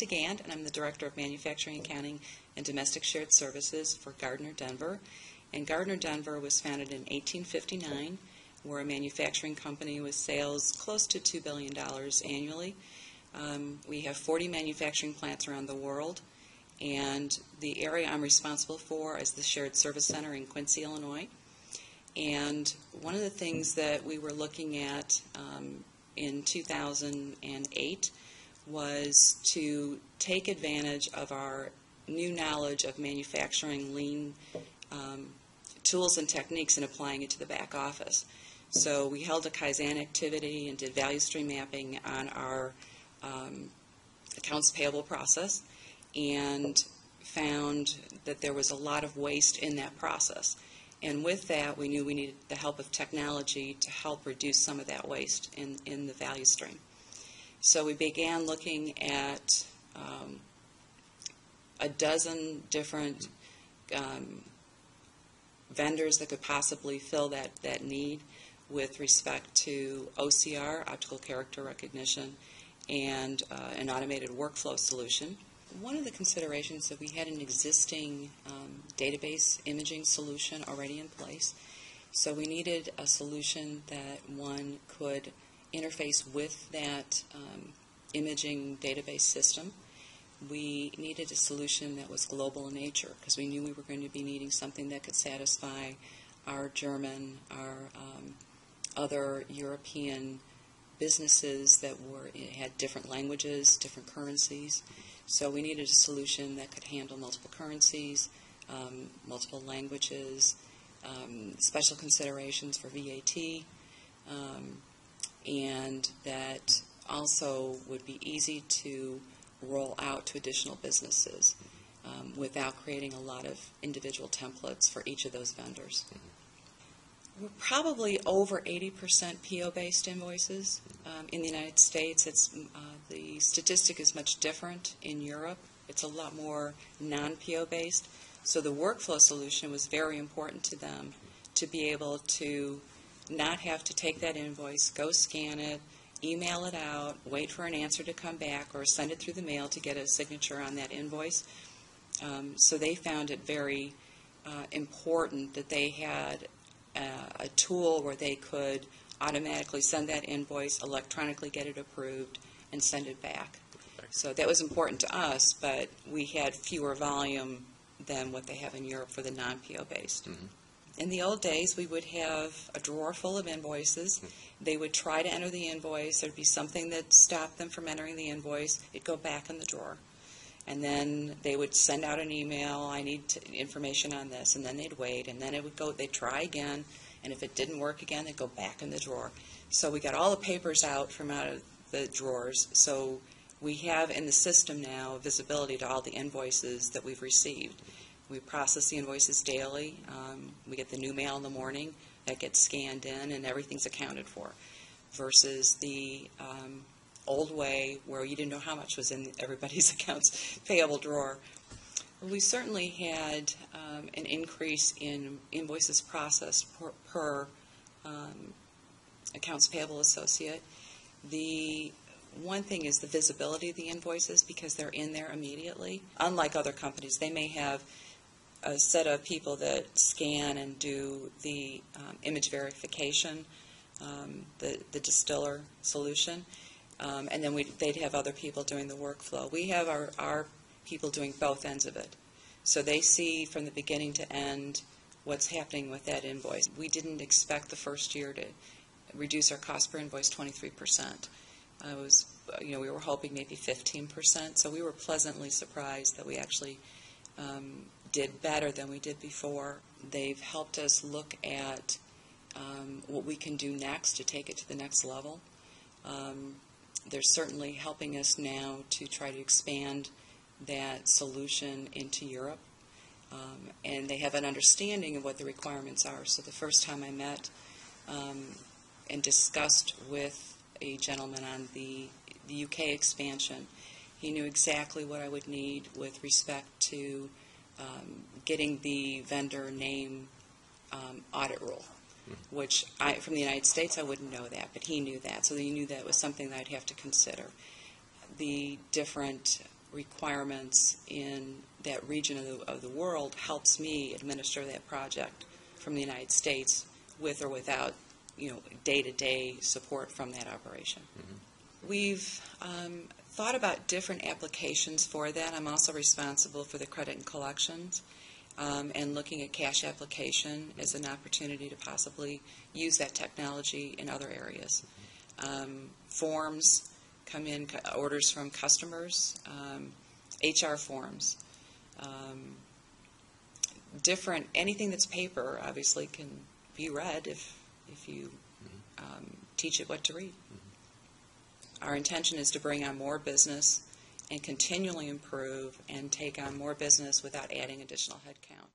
Degand, and I'm the Director of Manufacturing, Accounting, and Domestic Shared Services for Gardner Denver. And Gardner Denver was founded in 1859. We're a manufacturing company with sales close to $2 billion annually. We have 40 manufacturing plants around the world, and the area I'm responsible for is the Shared Service Center in Quincy, Illinois. And one of the things that we were looking at in 2008 was to take advantage of our new knowledge of manufacturing lean tools and techniques and applying it to the back office. So we held a Kaizen activity and did value stream mapping on our accounts payable process and found that there was a lot of waste in that process. And with that, we knew we needed the help of technology to help reduce some of that waste in the value stream. So we began looking at a dozen different vendors that could possibly fill that need with respect to OCR, optical character recognition, and an automated workflow solution. One of the considerations that we had an existing database imaging solution already in place, so we needed a solution that one could interface with that imaging database system. We needed a solution that was global in nature because we knew we were going to be needing something that could satisfy our German, our other European businesses that had different languages, different currencies. So we needed a solution that could handle multiple currencies, multiple languages, special considerations for VAT, and that also would be easy to roll out to additional businesses without creating a lot of individual templates for each of those vendors. We're probably over 80% PO-based invoices in the United States. The statistic is much different in Europe. It's a lot more non-PO based. So the workflow solution was very important to them to be able to not have to take that invoice, go scan it, email it out, wait for an answer to come back, or send it through the mail to get a signature on that invoice. So they found it very important that they had a tool where they could automatically send that invoice, electronically get it approved, and send it back. So that was important to us, but we had fewer volume than what they have in Europe for the non-PO based. Mm-hmm. In the old days, we would have a drawer full of invoices. Mm-hmm. They would try to enter the invoice. There'd be something that stopped them from entering the invoice. It'd go back in the drawer. And then they would send out an email, I need information on this, and then they'd wait, and then it would go, they'd try again, and if it didn't work again, they'd go back in the drawer. So we got all the papers out from out of the drawers, so we have in the system now visibility to all the invoices that we've received. We process the invoices daily. We get the new mail in the morning that gets scanned in, and everything's accounted for, versus the old way where you didn't know how much was in everybody's accounts payable drawer. We certainly had an increase in invoices processed per accounts payable associate. The one thing is the visibility of the invoices because they're in there immediately. Unlike other companies, they may have a set of people that scan and do the image verification, the distiller solution. And then they'd have other people doing the workflow. We have our people doing both ends of it. So they see from the beginning to end what's happening with that invoice. We didn't expect the first year to reduce our cost per invoice 23%. We were hoping maybe 15%. So we were pleasantly surprised that we actually did better than we did before. They've helped us look at what we can do next to take it to the next level. They're certainly helping us now to try to expand that solution into Europe. And they have an understanding of what the requirements are. So the first time I met and discussed with a gentleman on the UK expansion, he knew exactly what I would need with respect to getting the vendor name audit rule, which from the United States I wouldn't know that, but he knew that, so he knew that was something that I'd have to consider. The different requirements in that region of the world helps me administer that project from the United States with or without, day-to-day support from that operation. Mm-hmm. We've thought about different applications for that. I'm also responsible for the credit and collections, and looking at cash application as an opportunity to possibly use that technology in other areas. Forms come in, orders from customers, HR forms, anything that's paper obviously can be read if you teach it what to read. Our intention is to bring on more business and continually improve and take on more business without adding additional headcount.